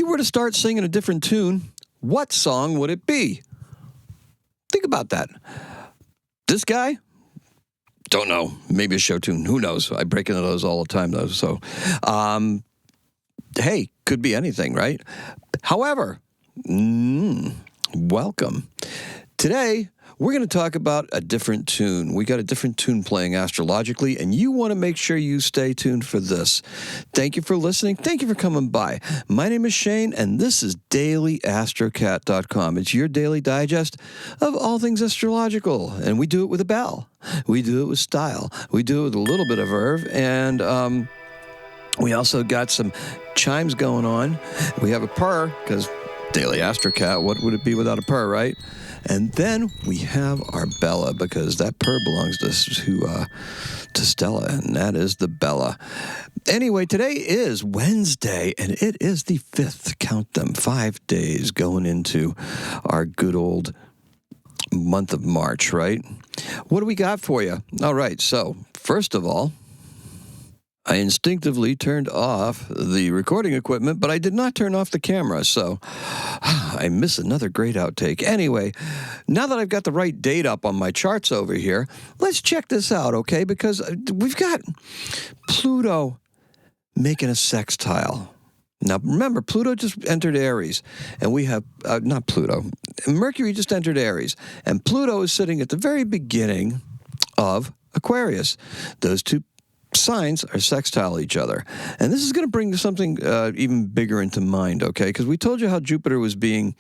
you were to start singing a different tune, what song would it be? Think about that. This guy? Don't know. Maybe a show tune. Who knows? I break into those all the time, though. So, hey, could be anything, right? However, welcome. Today, we're going to talk about a different tune. We got a different tune playing astrologically, and you want to make sure you stay tuned for this. Thank you for listening. Thank you for coming by. My name is Shane, and this is daily-astrocat.com. It's your daily digest of all things astrological, and we do it with a bell. We do it with style. We do it with a little bit of verve, and we also got some chimes going on. We have a purr, because Daily Astrocat, what would it be without a purr, right? And then we have our Bella, because that purr belongs to Stella, and that is the Bella. Anyway, today is Wednesday, and it is the 5th, count them, 5 days going into our good old month of March, right? What do we got for you? All right, so first of all, I instinctively turned off the recording equipment, but I did not turn off the camera, so I miss another great outtake. Anyway, now that I've got the right date up on my charts over here, let's check this out, okay? Because we've got Pluto making a sextile. Now, remember, Pluto just entered Aries, and we have, not Pluto, Mercury just entered Aries, and Pluto is sitting at the very beginning of Aquarius. Those two signs are sextile each other. And this is going to bring something even bigger into mind, okay? Because we told you how Jupiter was being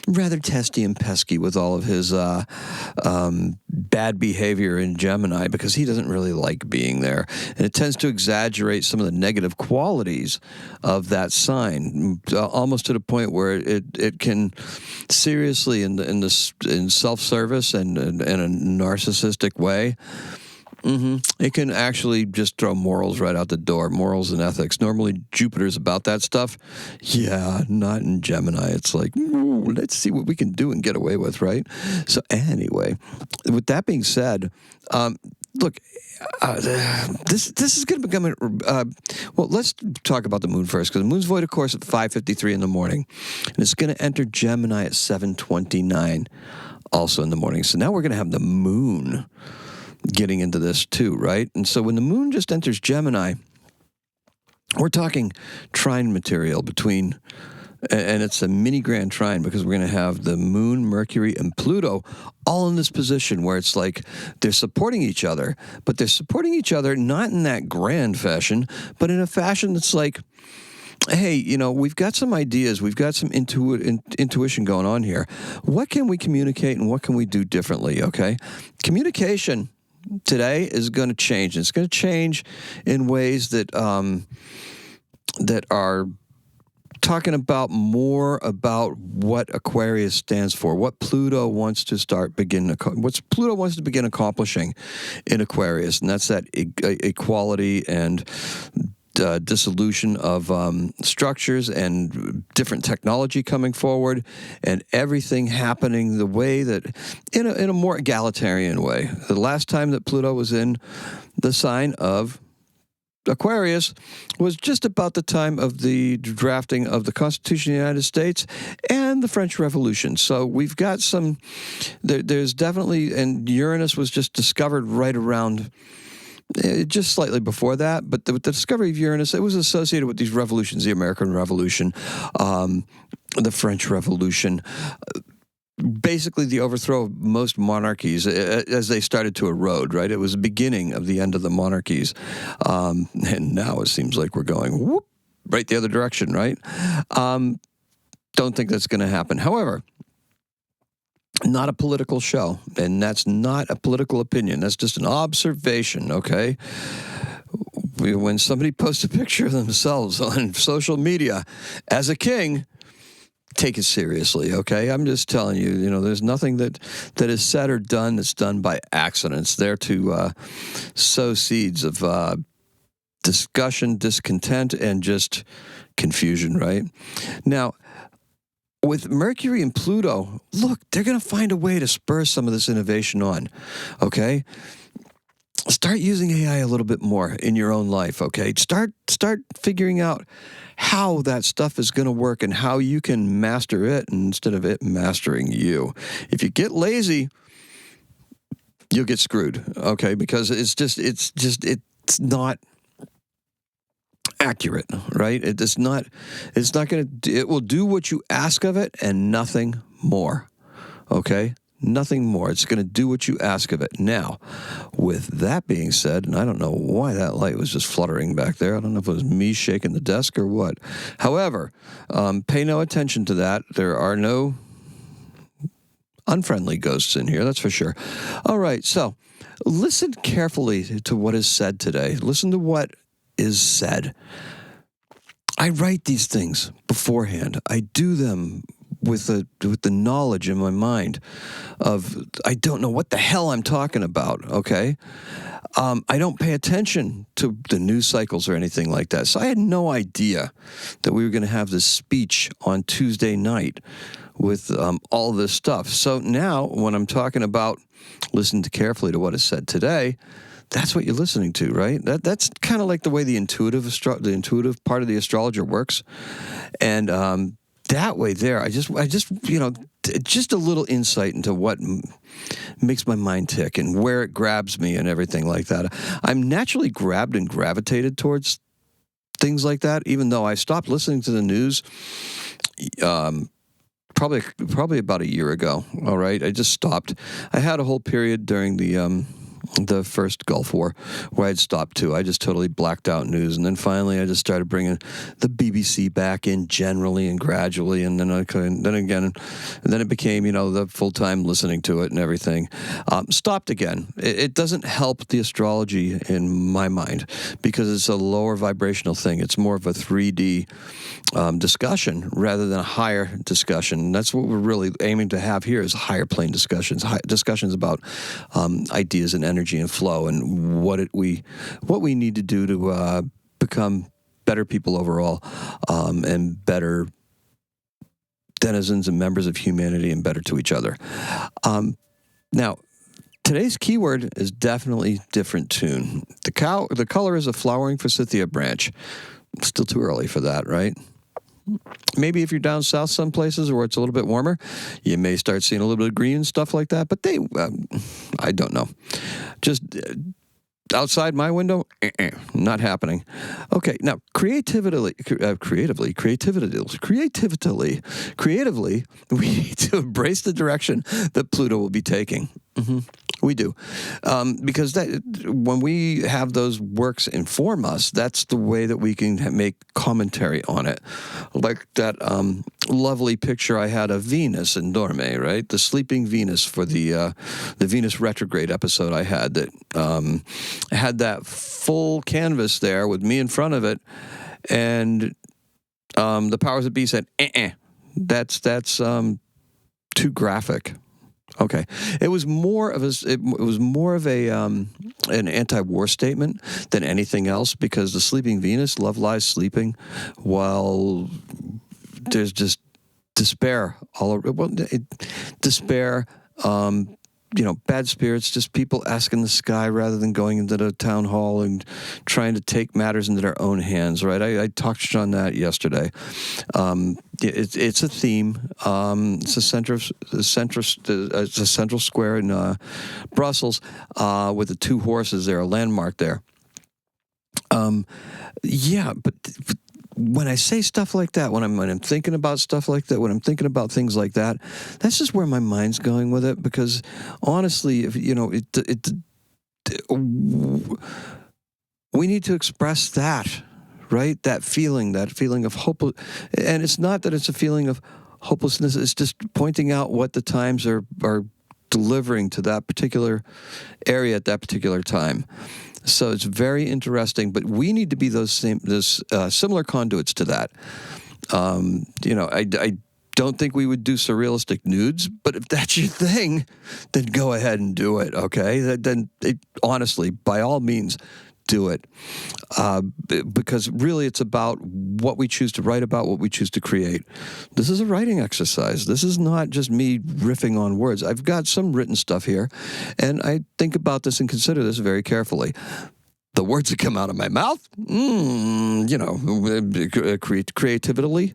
rather testy and pesky with all of his bad behavior in Gemini, because he doesn't really like being there. And it tends to exaggerate some of the negative qualities of that sign, almost to the point where it can seriously, in self-service and in a narcissistic way, it can actually just throw morals right out the door, morals and ethics. Normally, Jupiter's about that stuff. Yeah, not in Gemini. It's like, let's see what we can do and get away with, right? So anyway, with that being said, look, this is going to become well, let's talk about the moon first, because the moon's void, of course, at 5:53 in the morning, and it's going to enter Gemini at 7:29 also in the morning. So now we're going to have the moon getting into this too, right? And so when the moon just enters Gemini, we're talking trine material between, and it's a mini grand trine, because we're going to have the moon, Mercury, and Pluto all in this position where it's like they're supporting each other, but they're supporting each other not in that grand fashion, but in a fashion that's like, hey, we've got some ideas, we've got some intuition going on here. What can we communicate and what can we do differently, okay? Communication today is going to change. It's going to change in ways that that are talking about more about what Aquarius stands for, what Pluto wants to begin accomplishing in Aquarius, and that's that equality and dissolution of structures and different technology coming forward, and everything happening the way that in a more egalitarian way. The last time that Pluto was in the sign of Aquarius was just about the time of the drafting of the Constitution of the United States and the French Revolution. So we've got there's definitely, and Uranus was just discovered right around just slightly before that, but with the discovery of Uranus, it was associated with these revolutions, the American Revolution, the French Revolution, basically the overthrow of most monarchies as they started to erode, right? It was the beginning of the end of the monarchies. And now it seems like we're going right the other direction, right? Don't think that's going to happen. However, not a political show, and that's not a political opinion. That's just an observation, okay? When somebody posts a picture of themselves on social media as a king, take it seriously, okay? I'm just telling you, there's nothing that is said or done that's done by accident. It's there to sow seeds of discussion, discontent, and just confusion, right? Now, with Mercury and Pluto, look, they're going to find a way to spur some of this innovation on, okay? start using AI a little bit more in your own life, okay? Start figuring out how that stuff is going to work and how you can master it instead of it mastering you. If you get lazy, you'll get screwed, okay? Because it's not accurate, right? It's not going to, it will do what you ask of it and nothing more, okay? Nothing more. It's going to do what you ask of it. Now, with that being said, and I don't know why that light was just fluttering back there. I don't know if it was me shaking the desk or what. However, pay no attention to that. There are no unfriendly ghosts in here, that's for sure. All right, so listen carefully to what is said today. Listen to what is said. I write these things beforehand. I do them with the knowledge in my mind of I don't know what the hell I'm talking about, okay? I don't pay attention to the news cycles or anything like that. So I had no idea that we were going to have this speech on Tuesday night with all this stuff. So now when I'm talking about listen carefully to what is said today, that's what you're listening to, right? That's kind of like the way the intuitive part of the astrologer works. And that way there, I just just a little insight into what makes my mind tick and where it grabs me and everything like that. I'm naturally grabbed and gravitated towards things like that, even though I stopped listening to the news probably about a year ago. All right, I just stopped. I had a whole period during the first Gulf War where I'd stopped too. I just totally blacked out news, and then finally I just started bringing the BBC back in generally and gradually, and then it became the full-time listening to it and everything. Stopped again. It doesn't help the astrology in my mind because it's a lower vibrational thing. It's more of a 3D discussion rather than a higher discussion. And that's what we're really aiming to have here is higher plane discussions about ideas and energy and flow and what we need to do to become better people overall and better denizens and members of humanity and better to each other. Now, today's keyword is definitely different tune. The color is a flowering forsythia branch. Still too early for that, right? Maybe if you're down south some places where it's a little bit warmer, you may start seeing a little bit of green and stuff like that. But I don't know. Just outside my window, not happening. Okay, now creatively, we need to embrace the direction that Pluto will be taking. Mm-hmm. We do. Because when we have those works inform us, that's the way that we can make commentary on it. Like that lovely picture I had of Venus in Dorme, right? The sleeping Venus for the Venus retrograde episode I had that had that full canvas there with me in front of it. And the powers that be said, that's too graphic. Okay, it was more of an anti-war statement than anything else because the sleeping Venus, love lies sleeping, while there's just despair all over. Well, despair. Bad spirits, just people asking the sky rather than going into the town hall and trying to take matters into their own hands, right? I touched on that yesterday. It's a theme. It's a central square in Brussels with the two horses there, a landmark there. But when I say stuff like that, when I'm thinking about stuff like that, when I'm thinking about things like that, that's just where my mind's going with it. Because honestly, if we need to express that, right? That feeling of hope, and it's not that it's a feeling of hopelessness. It's just pointing out what the times are delivering to that particular area at that particular time. So it's very interesting, but we need to be those similar conduits to that. I don't think we would do surrealistic nudes, but if that's your thing, then go ahead and do it, okay? Honestly, by all means, do it. Because really it's about what we choose to write about, what we choose to create. This is a writing exercise. This is not just me riffing on words. I've got some written stuff here, and I think about this and consider this very carefully. The words that come out of my mouth, creatively.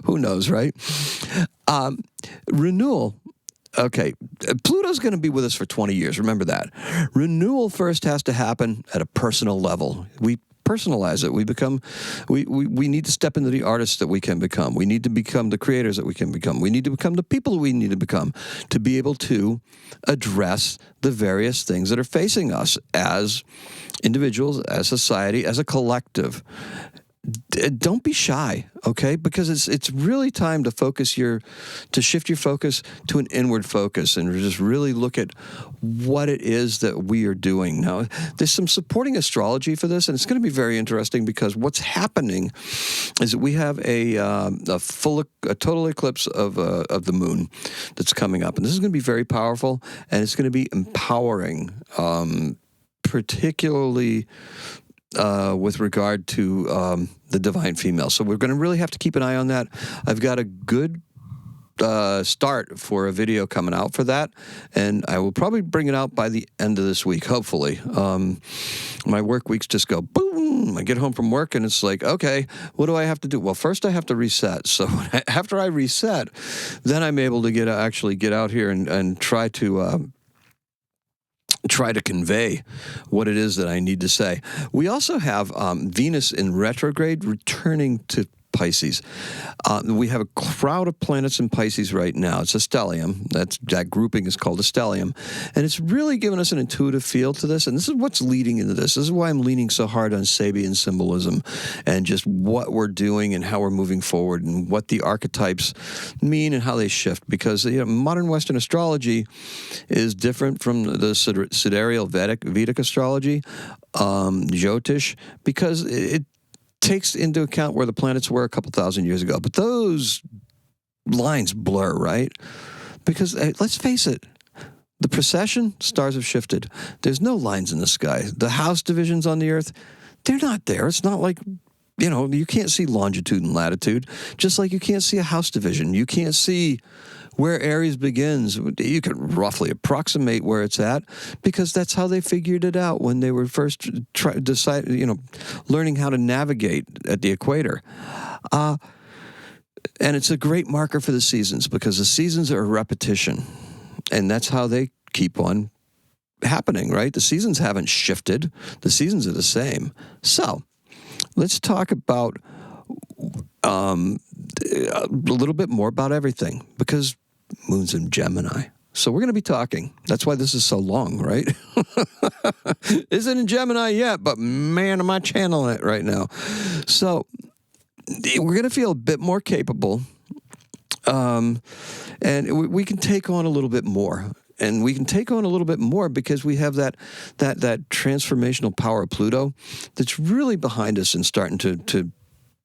Who knows, right? Renewal. Okay, Pluto's going to be with us for 20 years. Remember that. Renewal first has to happen at a personal level. We personalize it. We need to step into the artists that we can become. We need to become the creators that we can become. We need to become the people that we need to become to be able to address the various things that are facing us as individuals, as society, as a collective. Don't be shy, okay? Because it's really time to shift your focus to an inward focus and just really look at what it is that we are doing. Now, there's some supporting astrology for this, and it's going to be very interesting because what's happening is that we have a total eclipse of the moon that's coming up, and this is going to be very powerful, and it's going to be empowering, particularly with regard to the divine female. So we're going to really have to keep an eye on that. I've got a good start for a video coming out for that, and I will probably bring it out by the end of this week, hopefully. My work weeks just go boom. I get home from work, and it's like, okay, what do I have to do? Well, first I have to reset. So after I reset, then I'm able to get out here and try to convey what it is that I need to say. We also have Venus in retrograde returning to Pisces. We have a crowd of planets in Pisces right now. It's a stellium. That grouping is called a stellium. And it's really given us an intuitive feel to this. And this is what's leading into this. This is why I'm leaning so hard on Sabian symbolism and just what we're doing and how we're moving forward and what the archetypes mean and how they shift. Because modern Western astrology is different from the sidereal Vedic astrology, Jyotish, because it takes into account where the planets were a couple thousand years ago. But those lines blur, right? Because let's face it, the precession, stars have shifted. There's no lines in the sky. The house divisions on the earth, they're not there. It's not like, you can't see longitude and latitude, just like you can't see a house division. You can't see where Aries begins. You can roughly approximate where it's at because that's how they figured it out when they were first learning how to navigate at the equator. And it's a great marker for the seasons because the seasons are a repetition, and that's how they keep on happening, right? The seasons haven't shifted. The seasons are the same. So let's talk about a little bit more about everything because Moon's in Gemini. So we're going to be talking. That's why this is so long, right? Isn't in Gemini yet, but man, am I channeling it right now. So we're going to feel a bit more capable, and we can take on a little bit more. And we can take on a little bit more because we have that transformational power of Pluto that's really behind us and starting to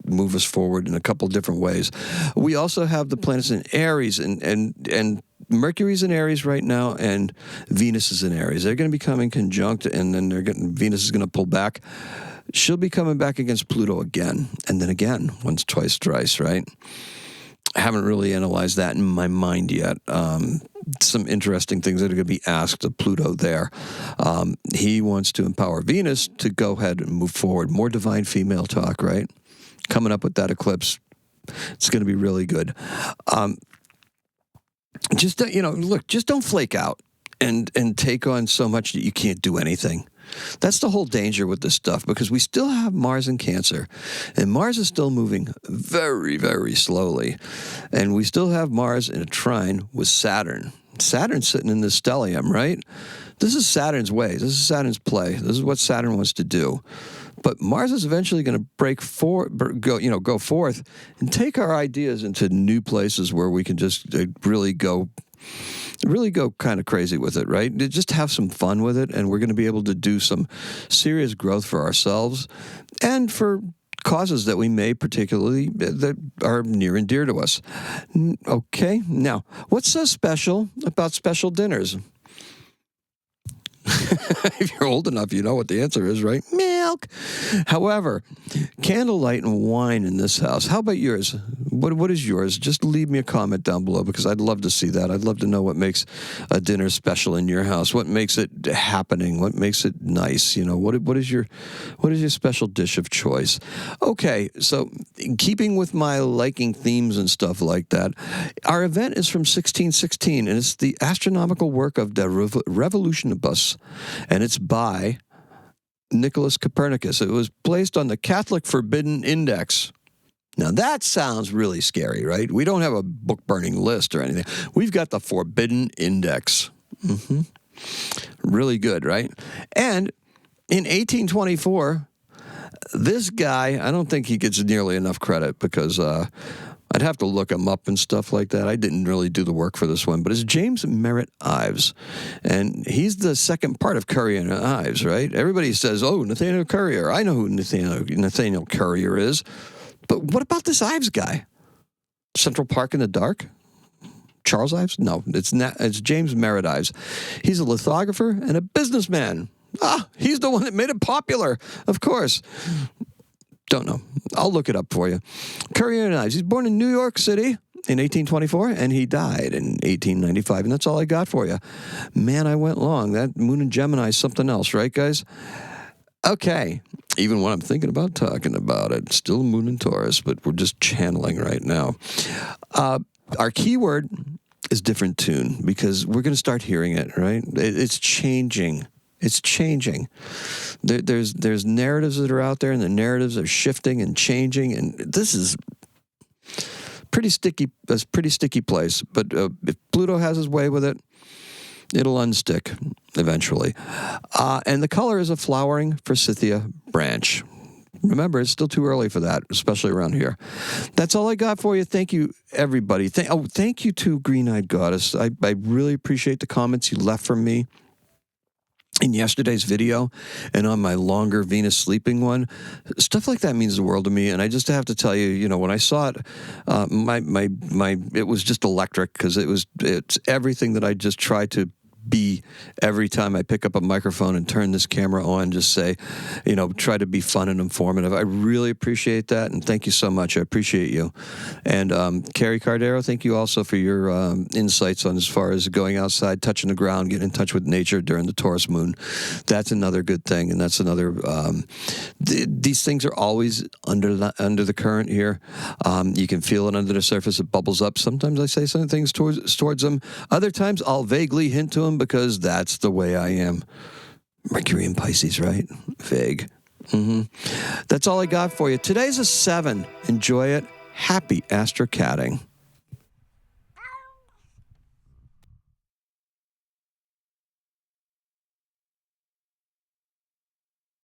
move us forward in a couple different ways. We also have the planets in Aries, and Mercury's in Aries right now, and Venus is in Aries. They're going to be coming conjunct, and then Venus is going to pull back. She'll be coming back against Pluto again, and then again, once, twice, thrice, right? I haven't really analyzed that in my mind yet. Some interesting things that are going to be asked of Pluto there. He wants to empower Venus to go ahead and move forward. More divine female talk, right? Coming up with that eclipse. It's going to be really good. Just don't flake out and take on so much that you can't do anything. That's the whole danger with this stuff because we still have Mars in Cancer, and Mars is still moving very, very slowly. And we still have Mars in a trine with Saturn. Saturn's sitting in this stellium, right? This is Saturn's way. This is Saturn's play. This is what Saturn wants to do. But Mars is eventually going to go forth and take our ideas into new places where we can just really go kind of crazy with it, right? Just have some fun with it, and we're going to be able to do some serious growth for ourselves and for causes that we may particularly, that are near and dear to us. Okay, now, what's so special about special dinners? If you're old enough, you know what the answer is, right? Milk. However, candlelight and wine in this house. How about yours? What is yours? Just leave me a comment down below because I'd love to see that. I'd love to know what makes a dinner special in your house. What makes it happening? What makes it nice? You know, what is your special dish of choice? Okay, so in keeping with my liking themes and stuff like that, our event is from 1616, and it's the astronomical work of De Revolutionibus, and it's by Nicholas Copernicus. It was placed on the Catholic Forbidden Index. Now, that sounds really scary, right? We don't have a book-burning list or anything. We've got the Forbidden Index. Really good, right? And in 1824, this guy, I don't think he gets nearly enough credit because I'd have to look him up and stuff like that. I didn't really do the work for this one, but it's James Merritt Ives. And he's the second part of Currier and Ives, right? Everybody says, oh, Nathaniel Currier. I know who Nathaniel Currier is. But what about this Ives guy? Central Park in the Dark? Charles Ives? No, it's James Merritt Ives. He's a lithographer and a businessman. He's the one that made it popular, of course. Don't know. I'll look it up for you. Currier and Ives. He's born in New York City in 1824, and he died in 1895, and that's all I got for you. Man, I went long. That moon in Gemini is something else, right, guys? Okay. Even when I'm thinking about talking about it, still moon in Taurus, but we're just channeling right now. Our keyword is different tune because we're going to start hearing it, right? It's changing. It's changing. There's narratives that are out there, and the narratives are shifting and changing, and this is pretty sticky. A pretty sticky place. But if Pluto has his way with it, it'll unstick eventually. And the color is a flowering forsythia branch. Remember, it's still too early for that, especially around here. That's all I got for you. Thank you, everybody. Thank you to Green-Eyed Goddess. I really appreciate the comments you left from me in yesterday's video and on my longer Venus sleeping one. Stuff like that means the world to me, and I just have to tell you, you know, when I saw it, it was just electric because it's everything that I just try to be every time I pick up a microphone and turn this camera on, just say, you know, try to be fun and informative. I really appreciate that, and thank you so much. I appreciate you. And Carrie Cardero, thank you also for your insights on as far as going outside, touching the ground, getting in touch with nature during the Taurus moon. That's another good thing, and that's another, these things are always under the current here. You can feel it under the surface. It bubbles up. Sometimes I say some things towards them. Other times I'll vaguely hint to them because that's the way I am. Mercury in Pisces, right? Vague. That's all I got for you. Today's a 7. Enjoy it. Happy astrocatting.